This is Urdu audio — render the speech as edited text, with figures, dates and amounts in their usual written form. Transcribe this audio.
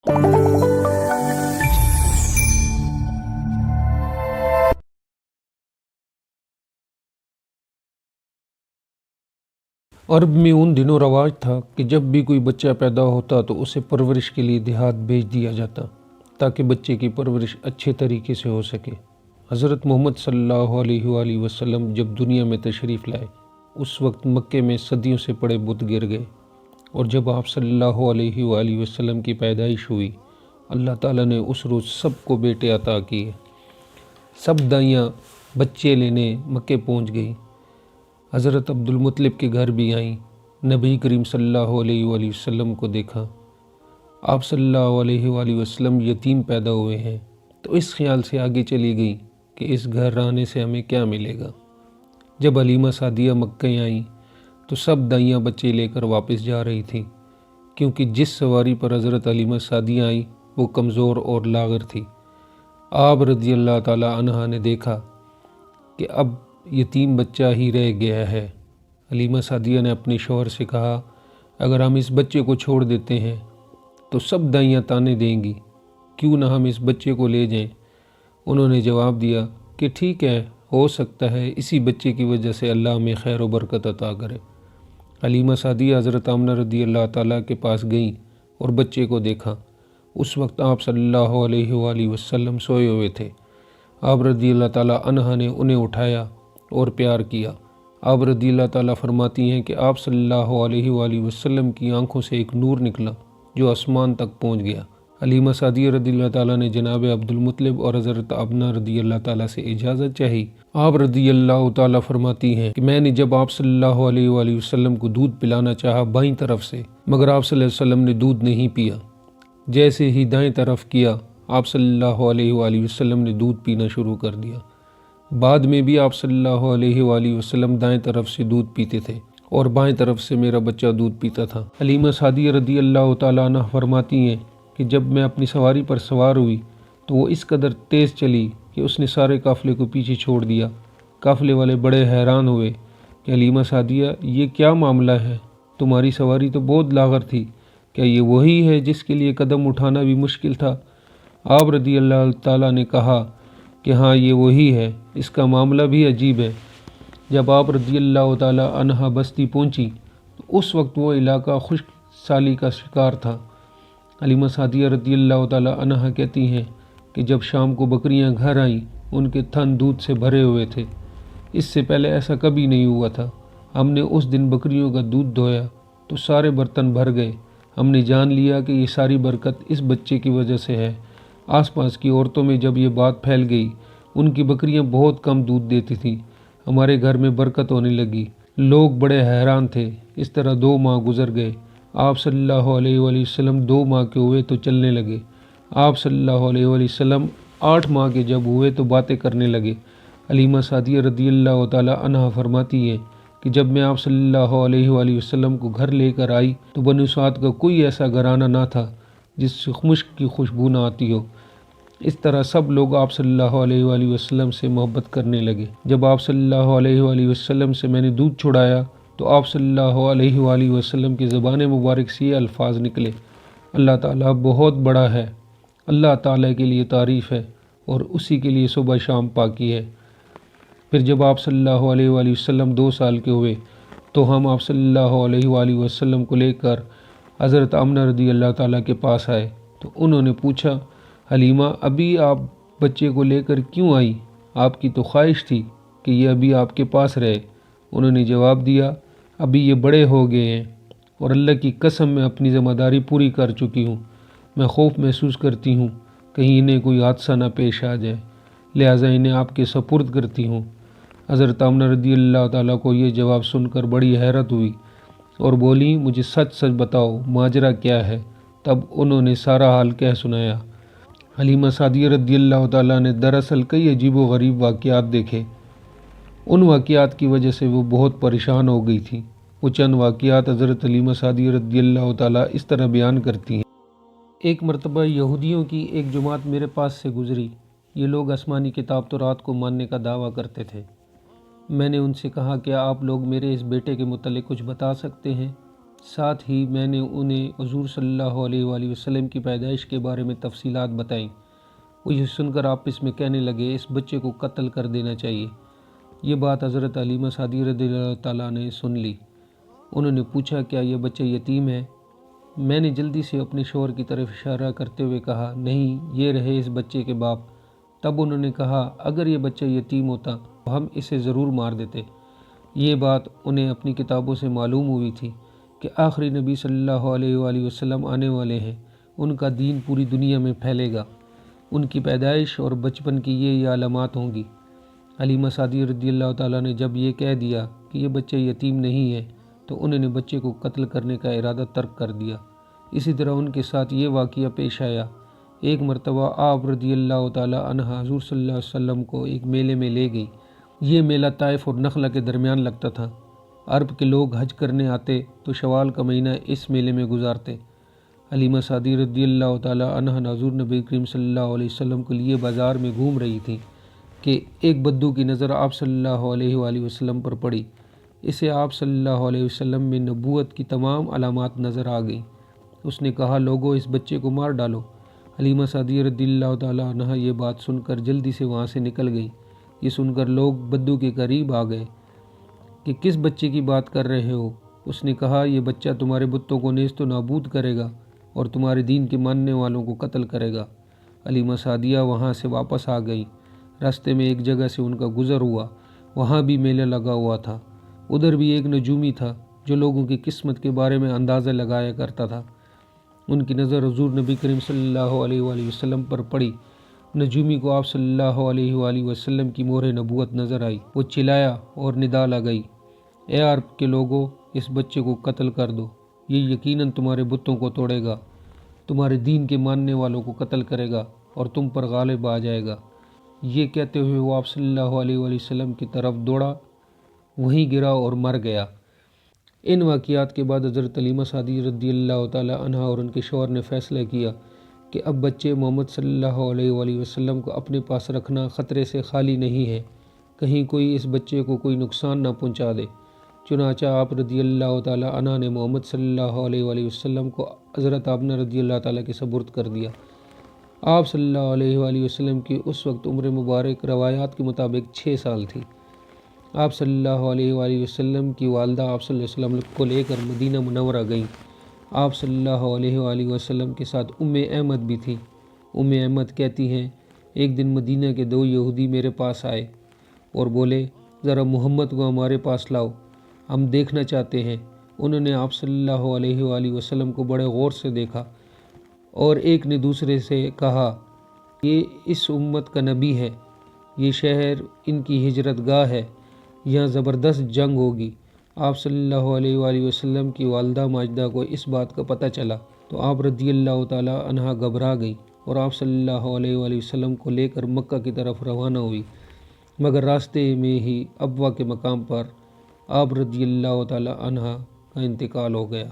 عرب میں ان دنوں رواج تھا کہ جب بھی کوئی بچہ پیدا ہوتا تو اسے پرورش کے لیے دیہات بھیج دیا جاتا تاکہ بچے کی پرورش اچھے طریقے سے ہو سکے۔ حضرت محمد صلی اللہ علیہ وآلہ وسلم جب دنیا میں تشریف لائے اس وقت مکے میں صدیوں سے پڑے بت گر گئے، اور جب آپ صلی اللہ علیہ وآلہ وسلم کی پیدائش ہوئی، اللہ تعالیٰ نے اس روز سب کو بیٹے عطا کیے۔ سب دائیاں بچے لینے مکے پہنچ گئی۔ حضرت عبد المطلب کے گھر بھی آئیں، نبی کریم صلی اللہ علیہ وآلہ وسلم کو دیکھا۔ آپ صلی اللہ علیہ وآلہ وسلم یتیم پیدا ہوئے ہیں، تو اس خیال سے آگے چلی گئی کہ اس گھر آنے سے ہمیں کیا ملے گا۔ جب حلیمہ سعدیہ مکہ آئیں تو سب دائیاں بچے لے کر واپس جا رہی تھیں، کیونکہ جس سواری پر حضرت حلیمہ سعدیہ آئیں وہ کمزور اور لاغر تھی۔ آپ رضی اللہ تعالی عنہ نے دیکھا کہ اب یتیم بچہ ہی رہ گیا ہے۔ حلیمہ سعدیہ نے اپنے شوہر سے کہا، اگر ہم اس بچے کو چھوڑ دیتے ہیں تو سب دائیاں طعنے دیں گی، کیوں نہ ہم اس بچے کو لے جائیں۔ انہوں نے جواب دیا کہ ٹھیک ہے، ہو سکتا ہے اسی بچے کی وجہ سے اللہ ہمیں خیر و برکت عطا کرے۔ حلیمہ سعدیہ حضرت آمنہ رضی اللہ تعالیٰ کے پاس گئیں اور بچے کو دیکھا۔ اس وقت آپ صلی اللہ علیہ وآلہ وسلم سوئے ہوئے تھے۔ آپ رضی اللہ تعالیٰ عنہ نے انہیں اٹھایا اور پیار کیا۔ آپ رضی اللہ تعالیٰ فرماتی ہیں کہ آپ صلی اللہ علیہ وآلہ وسلم کی آنکھوں سے ایک نور نکلا جو آسمان تک پہنچ گیا۔ حلیمہ سعدیہ رضی اللہ تعالیٰ نے جناب عبد المطلب اور حضرت آمنہ رضی اللہ تعالیٰ سے اجازت چاہی۔ آپ رضی اللہ تعالیٰ فرماتی ہیں کہ میں نے جب آپ صلی اللہ علیہ وآلہ وسلم کو دودھ پلانا چاہا بائیں طرف سے، مگر آپ صلی اللہ علیہ وسلم نے دودھ نہیں پیا۔ جیسے ہی دائیں طرف کیا، آپ صلی اللہ علیہ وآلہ وسلم نے دودھ پینا شروع کر دیا۔ بعد میں بھی آپ صلی اللہ علیہ وآلہ وسلم دائیں طرف سے دودھ پیتے تھے اور بائیں طرف سے میرا بچہ دودھ پیتا تھا۔ حلیمہ سعدیہ رضی اللہ تعالیٰ عنہ فرماتی ہیں کہ جب میں اپنی سواری پر سوار ہوئی تو وہ اس قدر تیز چلی کہ اس نے سارے قافلے کو پیچھے چھوڑ دیا۔ قافلے والے بڑے حیران ہوئے کہ حلیمہ سعدیہ یہ کیا معاملہ ہے، تمہاری سواری تو بہت لاغر تھی، کیا یہ وہی ہے جس کے لیے قدم اٹھانا بھی مشکل تھا؟ آپ رضی اللہ تعالیٰ نے کہا کہ ہاں یہ وہی ہے، اس کا معاملہ بھی عجیب ہے۔ جب آپ رضی اللہ تعالیٰ عنہ بستی پہنچی تو اس وقت وہ علاقہ خشک سالی کا شکار تھا۔ حلیمہ سعدیہ رضی اللہ تعالیٰ عنہ کہتی ہیں کہ جب شام کو بکریاں گھر آئیں ان کے تھن دودھ سے بھرے ہوئے تھے، اس سے پہلے ایسا کبھی نہیں ہوا تھا۔ ہم نے اس دن بکریوں کا دودھ دھویا تو سارے برتن بھر گئے۔ ہم نے جان لیا کہ یہ ساری برکت اس بچے کی وجہ سے ہے۔ آس پاس کی عورتوں میں جب یہ بات پھیل گئی، ان کی بکریاں بہت کم دودھ دیتی تھیں، ہمارے گھر میں برکت ہونے لگی۔ لوگ بڑے حیران تھے۔ اس طرح 2 ماہ گزر گئے۔ آپ صلی اللہ علیہ وآلہ وسلم 2 ماہ کے ہوئے تو چلنے لگے۔ آپ صلی اللہ علیہ وآلہ وسلم 8 ماہ کے جب ہوئے تو باتیں کرنے لگے۔ حلیمہ سعدیہ رضی اللہ تعالیٰ عنہ فرماتی ہے کہ جب میں آپ صلی اللہ علیہ وآلہ وسلم کو گھر لے کر آئی تو بنو سعد کا کوئی ایسا گھرانہ نہ تھا جس سے مشک کی خوشبو نہ آتی ہو۔ اس طرح سب لوگ آپ صلی اللہ علیہ وآلہ وسلم سے محبت کرنے لگے۔ جب آپ صلی اللہ علیہ وآلہ وسلم سے میں نے دودھ چھڑایا تو آپ صلی اللہ علیہ وآلہ وسلم کی زبان مبارک سے یہ الفاظ نکلے، اللہ تعالیٰ بہت بڑا ہے، اللہ تعالیٰ کے لیے تعریف ہے اور اسی کے لیے صبح شام پاکی ہے۔ پھر جب آپ صلی اللہ علیہ وآلہ وسلم 2 سال کے ہوئے تو ہم آپ صلی اللہ علیہ وآلہ وسلم کو لے کر حضرت آمنہ رضی اللہ تعالیٰ کے پاس آئے تو انہوں نے پوچھا، حلیمہ ابھی آپ بچے کو لے کر کیوں آئی؟ آپ کی تو خواہش تھی کہ یہ ابھی آپ کے پاس رہے۔ انہوں نے جواب دیا، ابھی یہ بڑے ہو گئے ہیں اور اللہ کی قسم میں اپنی ذمہ داری پوری کر چکی ہوں۔ میں خوف محسوس کرتی ہوں کہیں انہیں کوئی حادثہ نہ پیش آ جائے، لہٰذا انہیں آپ کے سپرد کرتی ہوں۔ حضرت آمنہ رضی اللہ تعالیٰ کو یہ جواب سن کر بڑی حیرت ہوئی اور بولی، مجھے سچ سچ بتاؤ ماجرا کیا ہے؟ تب انہوں نے سارا حال کہہ سنایا۔ حلیمہ سعدیہ رضی اللہ تعالیٰ نے دراصل کئی عجیب و غریب واقعات دیکھے۔ ان واقعات کی وجہ سے وہ بہت پریشان ہو گئی تھی۔ وہ چند واقعات حضرت حلیمہ سعدیہ رضی اللہ تعالیٰ اس طرح بیان کرتی ہیں۔ ایک مرتبہ یہودیوں کی ایک جماعت میرے پاس سے گزری۔ یہ لوگ آسمانی کتاب تورات کو ماننے کا دعویٰ کرتے تھے۔ میں نے ان سے کہا، کیا آپ لوگ میرے اس بیٹے کے متعلق کچھ بتا سکتے ہیں؟ ساتھ ہی میں نے انہیں حضور صلی اللہ علیہ وآلہ وسلم کی پیدائش کے بارے میں تفصیلات بتائیں۔ وہ یہ سن کر آپس میں کہنے لگے اس بچے کو قتل کر دینا چاہیے۔ یہ بات حضرت حلیمہ سعدیہ رضی اللہ تعالیٰ نے سن لی۔ انہوں نے پوچھا کیا یہ بچہ یتیم ہے؟ میں نے جلدی سے اپنے شوہر کی طرف اشارہ کرتے ہوئے کہا نہیں، یہ رہے اس بچے کے باپ۔ تب انہوں نے کہا اگر یہ بچہ یتیم ہوتا تو ہم اسے ضرور مار دیتے۔ یہ بات انہیں اپنی کتابوں سے معلوم ہوئی تھی کہ آخری نبی صلی اللہ علیہ وآلہ وسلم آنے والے ہیں، ان کا دین پوری دنیا میں پھیلے گا، ان کی پیدائش اور بچپن کی یہ علامات ہوں گی۔ حلیمہ سعدیہ رضی اللہ تعالیٰ نے جب یہ کہہ دیا کہ یہ بچہ یتیم نہیں ہے تو انہوں نے بچے کو قتل کرنے کا ارادہ ترک کر دیا۔ اسی طرح ان کے ساتھ یہ واقعہ پیش آیا۔ ایک مرتبہ آپ رضی اللہ تعالیٰ عنہ حضور صلی اللہ علیہ وسلم کو ایک میلے میں لے گئی۔ یہ میلہ طائف اور نخلہ کے درمیان لگتا تھا۔ عرب کے لوگ حج کرنے آتے تو شوال کا مہینہ اس میلے میں گزارتے۔ حلیمہ سعدیہ رضی اللہ تعالیٰ عنہ حضور نبی کریم صلی اللہ علیہ وسلم کے لیے بازار میں گھوم رہی تھی کہ ایک بدو کی نظر آپ صلی اللہ علیہ وآلہ وسلم پر پڑی۔ اسے آپ صلی اللہ علیہ وسلم میں نبوت کی تمام علامات نظر آ گئیں۔ اس نے کہا لوگو اس بچے کو مار ڈالو۔ حلیمہ سعدیہ رضی اللہ تعالیٰ عنہ یہ بات سن کر جلدی سے وہاں سے نکل گئی۔ یہ سن کر لوگ بدو کے قریب آ گئے کہ کس بچے کی بات کر رہے ہو؟ اس نے کہا یہ بچہ تمہارے بتوں کو نیست و نابود کرے گا اور تمہارے دین کے ماننے والوں کو قتل کرے گا۔ حلیمہ سعدیہ وہاں سے واپس آ گئی۔ راستے میں ایک جگہ سے ان کا گزر ہوا، وہاں بھی میلہ لگا ہوا تھا۔ ادھر بھی ایک نجومی تھا جو لوگوں کی قسمت کے بارے میں اندازہ لگایا کرتا تھا۔ ان کی نظر حضور نبی کریم صلی اللہ علیہ وآلہ وسلم پر پڑی۔ نجومی کو آپ صلی اللہ علیہ وآلہ وسلم کی مہر نبوت نظر آئی۔ وہ چلایا اور ندا لگائی، اے عرب کے لوگوں اس بچے کو قتل کر دو، یہ یقیناً تمہارے بتوں کو توڑے گا، تمہارے دین کے ماننے والوں کو قتل کرے گا اور تم پر غالب آ جائے گا۔ یہ کہتے ہوئے وہ آپ صلی اللہ علیہ وآلہ وسلم کی طرف دوڑا، وہیں گرا اور مر گیا۔ ان واقعات کے بعد حضرت حلیمہ سعدیہ رضی اللہ تعالیٰ عنہ اور ان کے شوہر نے فیصلہ کیا کہ اب بچے محمد صلی اللہ علیہ وآلہ وسلم کو اپنے پاس رکھنا خطرے سے خالی نہیں ہے، کہیں کوئی اس بچے کو کوئی نقصان نہ پہنچا دے۔ چنانچہ آپ رضی اللہ تعالیٰ عنہ نے محمد صلی اللہ علیہ وآلہ وسلم کو حضرت آمنہ رضی اللہ تعالیٰ کے سپرد کر دیا۔ آپ صلی اللہ علیہ وآلہ وسلم کی اس وقت عمر مبارک روایات کے مطابق 6 سال تھی۔ آپ صلی اللہ علیہ وآلہ وسلم کی والدہ آپ صلی اللہ علیہ وسلم کو لے کر مدینہ منورہ گئیں۔ آپ صلی اللہ علیہ وآلہ وسلم کے ساتھ احمد بھی تھی۔ احمد کہتی ہیں ایک دن مدینہ کے 2 یہودی میرے پاس آئے اور بولے ذرا محمد کو ہمارے پاس لاؤ، ہم دیکھنا چاہتے ہیں۔ انہوں نے آپ صلی اللہ علیہ وآلہ وسلم کو بڑے غور سے دیکھا اور ایک نے دوسرے سے کہا یہ اس امت کا نبی ہے، یہ شہر ان کی ہجرت گاہ ہے، یہاں زبردست جنگ ہوگی۔ آپ صلی اللہ علیہ وآلہ وسلم کی والدہ ماجدہ کو اس بات کا پتہ چلا تو آپ رضی اللہ تعالیٰ عنہ گھبرا گئی اور آپ صلی اللہ علیہ وآلہ وسلم کو لے کر مکہ کی طرف روانہ ہوئی، مگر راستے میں ہی ابوا کے مقام پر آپ رضی اللہ تعالیٰ عنہ کا انتقال ہو گیا۔